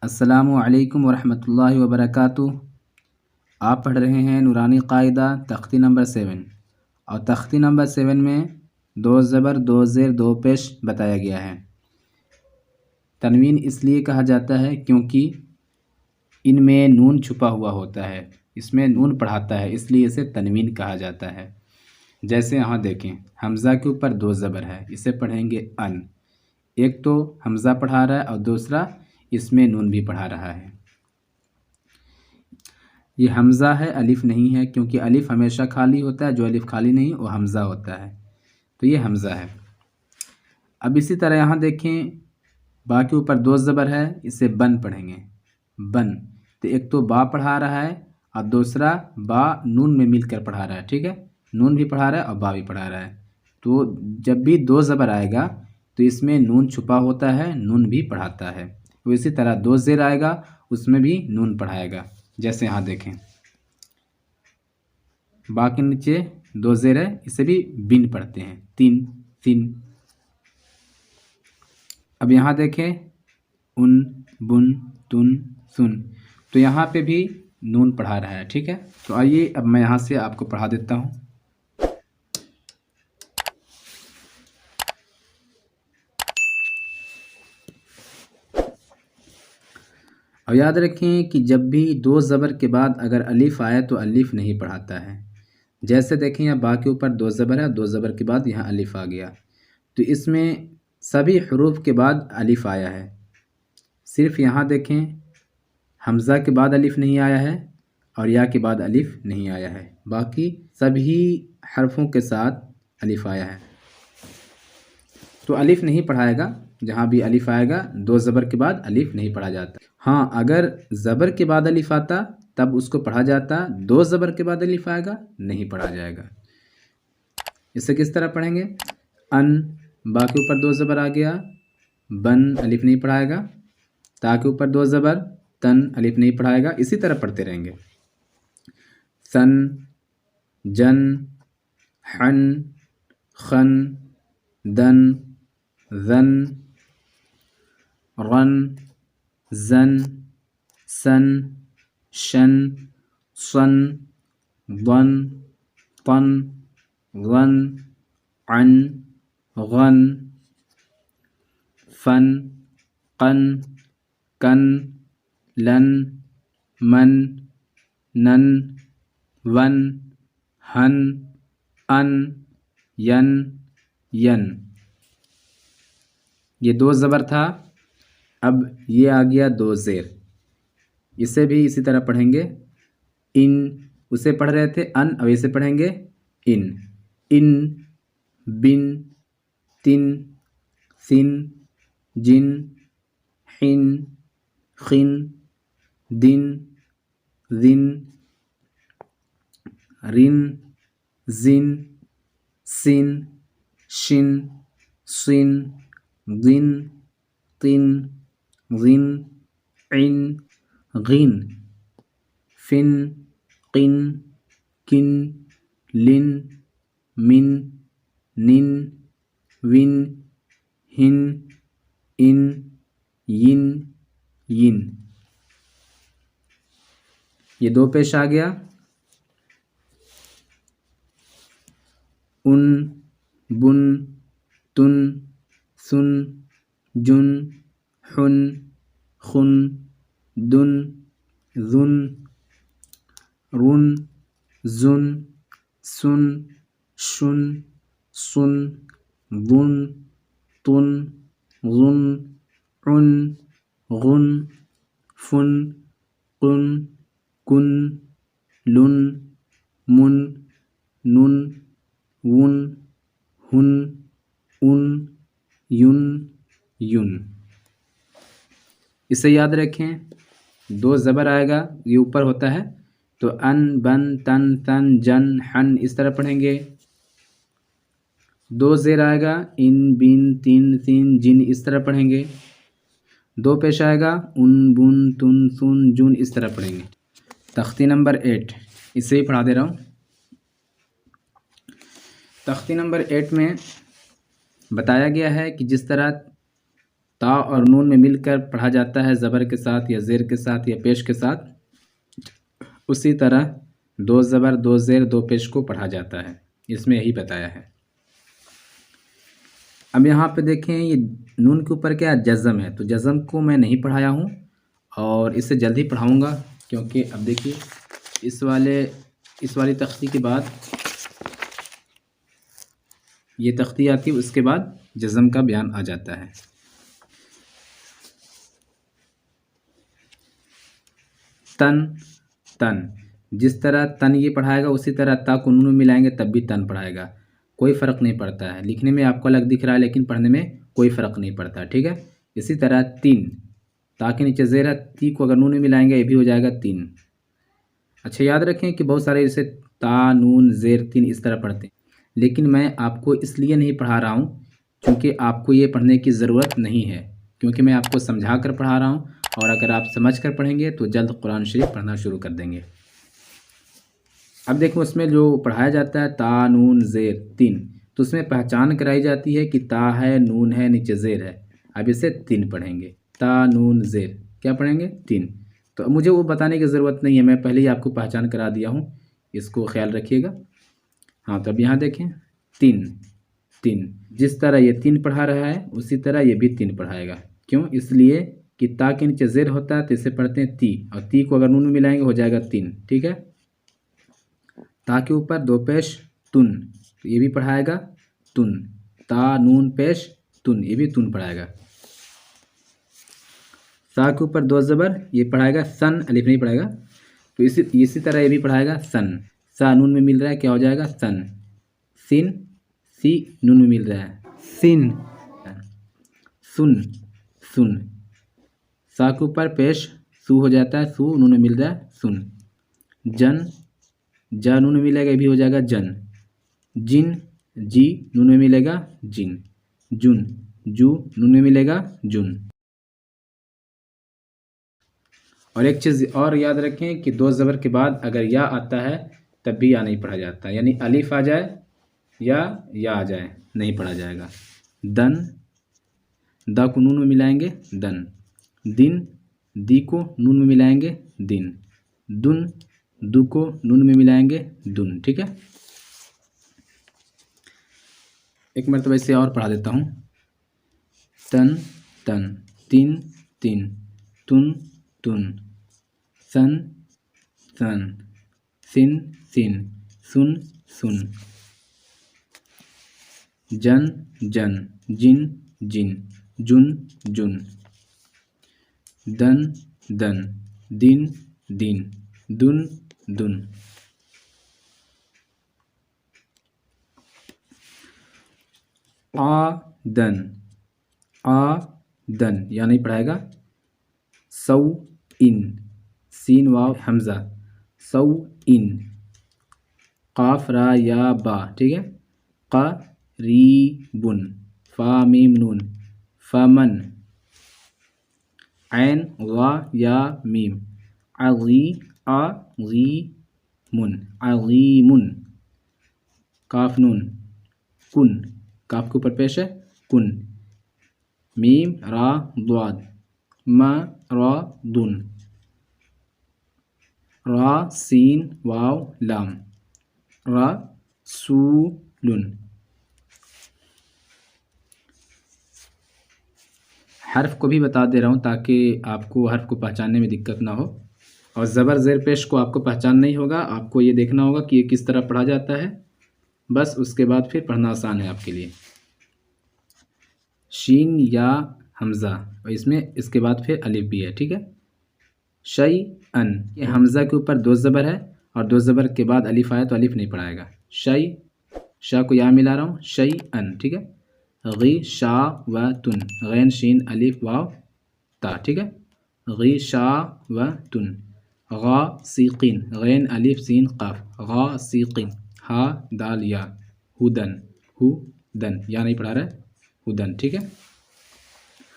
अस्सलामु अलैकुम वरहमतुल्लाहि वबरकातुह। आप पढ़ रहे हैं नूरानी क़ायदा तख्ती नंबर 7 और तख्ती नंबर 7 में दो ज़बर दो ज़ेर दो पेश बताया गया है। तनवीन इसलिए कहा जाता है क्योंकि इनमें नून छुपा हुआ होता है, इसमें नून पढ़ाता है, इसलिए इसे तनवीन कहा जाता है। जैसे यहाँ देखें, हमज़ा के ऊपर दो ज़बर है, इसे पढ़ेंगे अन। एक तो हमज़ा पढ़ा रहा है और दूसरा इसमें नून भी पढ़ा रहा है। ये हमज़ा है, अलिफ नहीं है, क्योंकि अलिफ हमेशा खाली होता है, जो अलिफ खाली नहीं वो हमज़ा होता है, तो ये हमज़ा है। अब इसी तरह यहाँ देखें, बा के ऊपर दो ज़बर है, इसे बन पढ़ेंगे, बन। तो एक तो बा पढ़ा रहा है और दूसरा बा नून में मिलकर पढ़ा रहा है, ठीक है, नून भी पढ़ा रहा है और बा भी पढ़ा रहा है। तो जब भी दो ज़बर आएगा तो इसमें नून छुपा होता है, नून भी पढ़ाता है। तो इसी तरह दो ज़ेर आएगा, उसमें भी नून पढ़ाएगा। जैसे यहाँ देखें, बा के नीचे दो ज़ेर है, इसे भी बिन पढ़ते हैं, तीन तीन। अब यहाँ देखें, उन बुन तुन सुन, तो यहाँ पे भी नून पढ़ा रहा है, ठीक है। तो आइए अब मैं यहाँ से आपको पढ़ा देता हूँ। और याद रखें कि जब भी दो ज़बर के बाद अगर अलिफ आए तो अलिफ नहीं पढ़ाता है। जैसे देखें, यहाँ बा के ऊपर दो ज़बर है, दो ज़बर के बाद यहाँ अलिफ आ गया, तो इसमें सभी हरूफ के बाद अलिफ आया है। सिर्फ यहाँ देखें, हमज़ा के बाद अलिफ नहीं आया है और या के बाद अलिफ नहीं आया है, बाकी सभी हरफों के साथ अलिफ आया है। तो अलिफ नहीं पढ़ाएगा, जहाँ भी अलिफ आएगा दो ज़बर के बाद अलिफ नहीं पढ़ा जाता। हाँ, अगर ज़बर के बाद अलिफ आता तब उसको पढ़ा जाता, दो ज़बर के बाद अलिफ आएगा नहीं पढ़ा जाएगा। इसे किस तरह पढ़ेंगे? अन, बा के ऊपर दो ज़बर आ गया, बन अलिफ नहीं पढ़ाएगा, ता के ऊपर दो ज़बर, तन अलिफ नहीं पढ़ाएगा। इसी तरह पढ़ते रहेंगे। सन, जन, हन, खन, दन, ज़न, रन, ज़न, सन, शन, सन, वन, तन, वन, अन, गन, फन, कन, कन, लन, मन, नन, वन, हन, अन, यन, यन। ये दो ज़बर था, अब ये आ गया दो ज़ेर, इसे भी इसी तरह पढ़ेंगे। इन, उसे पढ़ रहे थे अन, अब इसे पढ़ेंगे इन। इन, बिन, तिन, सिन, जिन, हिन, खिन, दिन, जिन, रिन, जिन, सिन, शिन, सिन, दिन, तिन, जिन, इन, गिन, फिन, किन, किन, लिन, मिन, निन, विन, हिन, इन, यिन, यिन। ये दो पेश आ गया। उन, बुन, तुन, सुन, जुन, हुन, खुन, दुन, जुन, रुन, जुन, सुन, शुन, सुन, बुन, तुन, गुन, उन, गुन, फुन, कुन, कुन, लुन, मुन, नुन, वुन, हुन, उन, युन, युन। इसे याद रखें, दो ज़बर आएगा, ये ऊपर होता है, तो अन, बन, तन, तन, जन, हन इस तरह पढ़ेंगे। दो ज़ेर आएगा, इन, बिन, तिन, सिन, जिन इस तरह पढ़ेंगे। दो पेश आएगा, उन, बुन, तुन, सुन, जुन इस तरह पढ़ेंगे। तख्ती नंबर 8, इसे ही पढ़ा दे रहा हूँ। तख्ती नंबर 8 में बताया गया है कि जिस तरह ता और नून में मिलकर पढ़ा जाता है ज़बर के साथ या ज़ेर के साथ या पेश के साथ, उसी तरह दो ज़बर दो ज़ेर दो पेश को पढ़ा जाता है। इसमें यही बताया है। अब यहाँ पे देखें ये नून के ऊपर क्या जज़म है, तो जज़म को मैं नहीं पढ़ाया हूँ और इसे जल्द ही पढ़ाऊँगा, क्योंकि अब देखिए इस वाली तख्ती के बाद ये तख्ती आती है, उसके बाद जज़म का बयान आ जाता है। तन तन, जिस तरह तन ये पढ़ाएगा उसी तरह ता को नून में मिलाएंगे तब भी तन पढ़ाएगा, कोई फ़र्क नहीं पड़ता है। लिखने में आपको अलग दिख रहा है लेकिन पढ़ने में कोई फ़र्क नहीं पड़ता, ठीक है। इसी तरह तीन, ता के नीचे ज़ेर है, ती को अगर नून में मिलाएंगे ये भी हो जाएगा तीन। अच्छा याद रखें कि बहुत सारे इसे ता नून ज़ेर तीन इस तरह पढ़ते हैं, लेकिन मैं आपको इसलिए नहीं पढ़ा रहा हूँ क्योंकि आपको ये पढ़ने की ज़रूरत नहीं है, क्योंकि मैं आपको समझा कर पढ़ा रहा हूँ और अगर आप समझ कर पढ़ेंगे तो जल्द कुरान शरीफ पढ़ना शुरू कर देंगे। अब देखो उसमें जो पढ़ाया जाता है ता नून ज़ेर तीन, तो उसमें पहचान कराई जाती है कि ता है नून है नीचे ज़ेर है। अब इसे तीन पढ़ेंगे, ता नून ज़ेर क्या पढ़ेंगे तीन। तो मुझे वो बताने की ज़रूरत नहीं है, मैं पहले ही आपको पहचान करा दिया हूँ, इसको ख्याल रखिएगा। हाँ तो अब यहाँ देखें तीन तीन, जिस तरह ये तीन पढ़ा रहा है उसी तरह ये भी तीन पढ़ाएगा। क्यों? इसलिए कि ता के नीचे ज़ेर होता है तो इसे पढ़ते हैं ती, और ती को अगर नून में मिलाएंगे हो जाएगा तीन, ठीक है। ता के ऊपर दो पेश तुन, तो ये भी पढ़ाएगा तुन, ता नून पेश तुन, ये भी तुन पढ़ाएगा। सा के ऊपर दो ज़बर, ये पढ़ाएगा सन, अलिफ नहीं पढ़ाएगा, तो इसी तरह ये भी पढ़ाएगा सन, सा नून में मिल रहा है क्या हो जाएगा सन, सिन सी नून में मिल रहा है सिन, सुन सुन, सा के ऊपर पेश सू हो जाता है, सू नून में मिल रहा है सुन, जन जा नून में मिलेगा ये भी हो जाएगा जन, जिन जी नून में मिलेगा जिन, जुन जू नून में मिलेगा जुन। और एक चीज़ और याद रखें कि दो ज़बर के बाद अगर या आता है तब भी या नहीं पढ़ा जाता, यानी अलिफ आ जाए या आ जाए नहीं पढ़ा जाएगा। दन, दा को नून में मिलाएंगे दन, दिन दी को नून में मिलाएंगे दिन, दुन दू को नून में मिलाएंगे दुन, ठीक है। एक मरतबा इसे और पढ़ा देता हूँ, तन तन, तीन तीन, तुन तुन, सन सन, सिन सिन, सुन सुन, जन जन, जिन जिन, जुन जुन, दन दन, दिन दिन, दुन दुन। दन या नहीं पढ़ाएगा, सौ इन, सीन वाव हमज़ा, सौ इन, काफ रा या बा, ठीक है, क़रीबुन, फा मीम नून, फमन, ऐन गा या मीम, अज़ीमुन, काफ नून, कुन, काफ के ऊपर पेश है कुन, मीम रा द्वाद, मरादुन, रा सीन वाव लाम, रसूलुन। हर्फ को भी बता दे रहा हूँ ताकि आपको हर्फ को पहचानने में दिक्कत ना हो, और ज़बर ज़ेर पेश को आपको पहचान नहीं होगा, आपको ये देखना होगा कि ये किस तरह पढ़ा जाता है, बस उसके बाद फिर पढ़ना आसान है आपके लिए। शीन या हमज़ा, और इसमें इसके बाद फिर अलिफ भी है, ठीक है। शई अन, ये हमज़ा के ऊपर दो ज़बर है और दो ज़बर के बाद अलिफ आया तो अलिफ नहीं पढ़ाएगा। शई, शाह को या मिला रहा हूँ, शई अन, ठीक है। गी शा व तुन, गैन शीन अलिफ वाव ता, ठीक है। गी शा व तुन, गा सीकिन, गैन अलिफ सीन काफ, गा सीकिन, हा दाल या, हुदन, हुदन, या नहीं पढ़ा रहा है हुदन, ठीक है।